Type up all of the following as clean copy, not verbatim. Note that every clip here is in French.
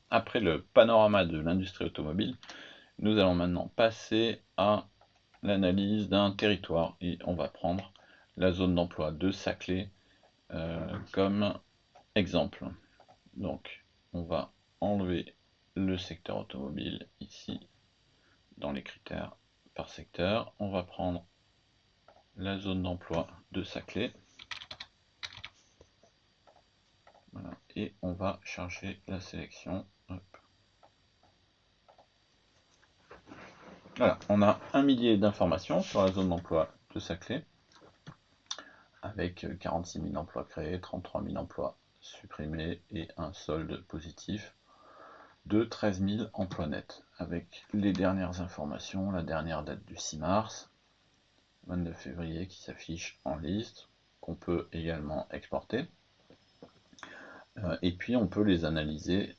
après le panorama de l'industrie automobile, nous allons maintenant passer à l'analyse d'un territoire et on va prendre la zone d'emploi de Saclay comme exemple. Donc, on va enlever le secteur automobile ici dans les critères par secteur. On va prendre la zone d'emploi de Saclay. Voilà. Et on va charger la sélection. Hop. Voilà, on a 1 millier d'informations sur la zone d'emploi de Saclay, avec 46 000 emplois créés, 33 000 emplois supprimés et un solde positif de 13 000 emplois nets, avec les dernières informations, la dernière date du 6 mars, 29 février qui s'affiche en liste, qu'on peut également exporter. Et puis on peut les analyser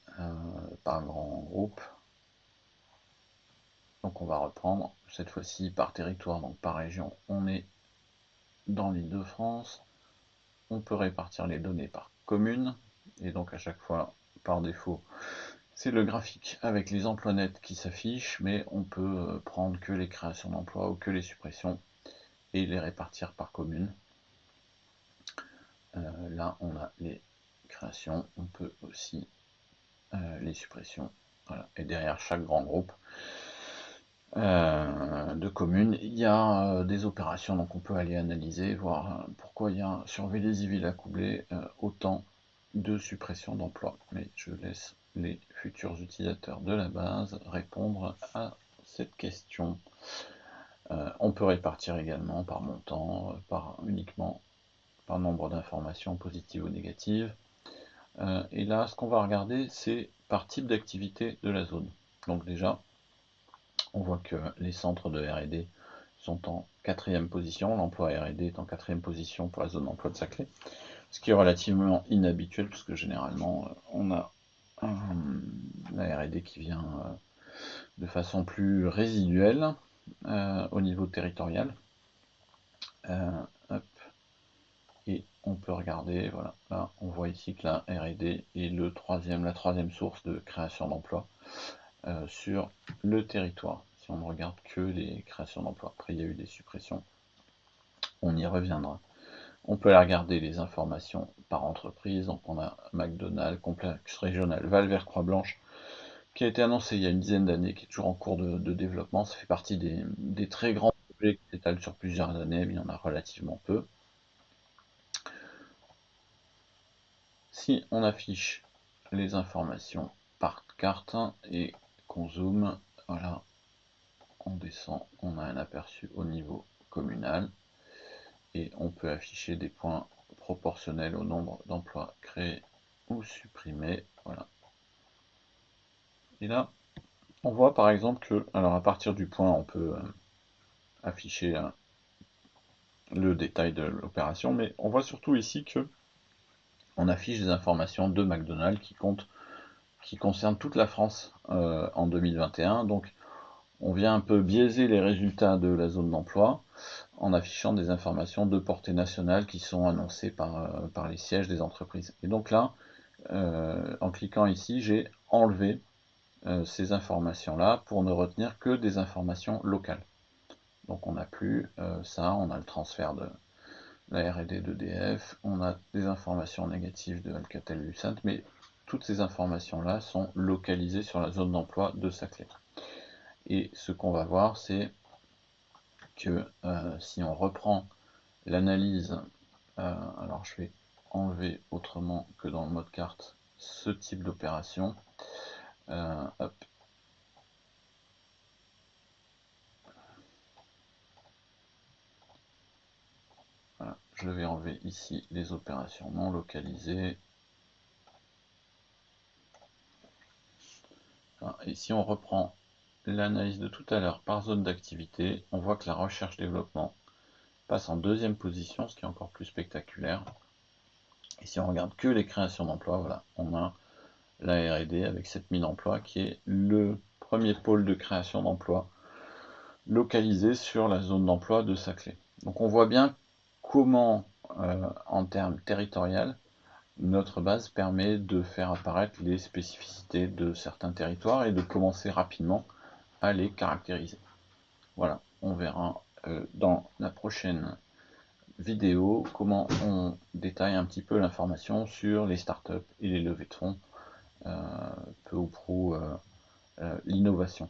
par grand groupe. Donc on va reprendre cette fois-ci par territoire, donc par région. On est dans l'Île-de-France. On peut répartir les données par commune, et donc à chaque fois, par défaut, c'est le graphique avec les emplois nets qui s'affichent, mais on peut prendre que les créations d'emplois ou que les suppressions et les répartir par commune. Là, on a les créations, on peut aussi les suppressions. Voilà. Et derrière chaque grand groupe de communes, il y a des opérations, donc on peut aller analyser, voir pourquoi il y a sur Vélizy-Villacoublay autant de suppression d'emplois. Mais je laisse les futurs utilisateurs de la base répondre à cette question. On peut répartir également par montant, uniquement par nombre d'informations positives ou négatives. Et là, ce qu'on va regarder, c'est par type d'activité de la zone. Donc déjà, on voit que les centres de R&D sont en 4e position, l'emploi R&D est en 4e position pour la zone d'emploi de Saclay, ce qui est relativement inhabituel, puisque généralement, on a la R&D qui vient de façon plus résiduelle au niveau territorial. Hop. Et on peut regarder, voilà, là on voit ici que la R&D est la troisième source de création d'emplois sur le territoire, si on ne regarde que les créations d'emplois. Après il y a eu des suppressions, on y reviendra. On peut aller regarder les informations par entreprise, donc on a McDonald's, complexe régional Val-Vert-Croix-Blanche, qui a été annoncé il y a une dizaine d'années, qui est toujours en cours de développement. Ça fait partie des très grands projets qui s'étalent sur plusieurs années, mais il y en a relativement peu. Si on affiche les informations par carte et qu'on zoome, voilà, on descend, on a un aperçu au niveau communal et on peut afficher des points proportionnels au nombre d'emplois créés ou supprimés. Voilà. Et là, on voit par exemple que, alors à partir du point, on peut afficher le détail de l'opération, mais on voit surtout ici que on affiche des informations de McDonald's qui concernent toute la France en 2021. Donc on vient un peu biaiser les résultats de la zone d'emploi en affichant des informations de portée nationale qui sont annoncées par les sièges des entreprises. Et donc là, en cliquant ici, j'ai enlevé ces informations-là pour ne retenir que des informations locales. Donc on n'a plus ça, on a le transfert de la R&D d'EDF, on a des informations négatives de Alcatel-Lucent, mais toutes ces informations-là sont localisées sur la zone d'emploi de Saclay. Et ce qu'on va voir, c'est que si on reprend l'analyse, alors je vais enlever autrement que dans le mode carte ce type d'opération. Hop. Voilà, je vais enlever ici les opérations non localisées. Et si on reprend l'analyse de tout à l'heure par zone d'activité, on voit que la recherche-développement passe en 2e position, ce qui est encore plus spectaculaire. Et si on regarde que les créations d'emplois, voilà, on a la R&D avec 7000 emplois qui est le premier pôle de création d'emplois localisé sur la zone d'emploi de Saclay. Donc on voit bien comment, en termes territorial, notre base permet de faire apparaître les spécificités de certains territoires et de commencer rapidement à les caractériser. Voilà, on verra dans la prochaine vidéo comment on détaille un petit peu l'information sur les startups et les levées de fonds, peu ou prou l'innovation.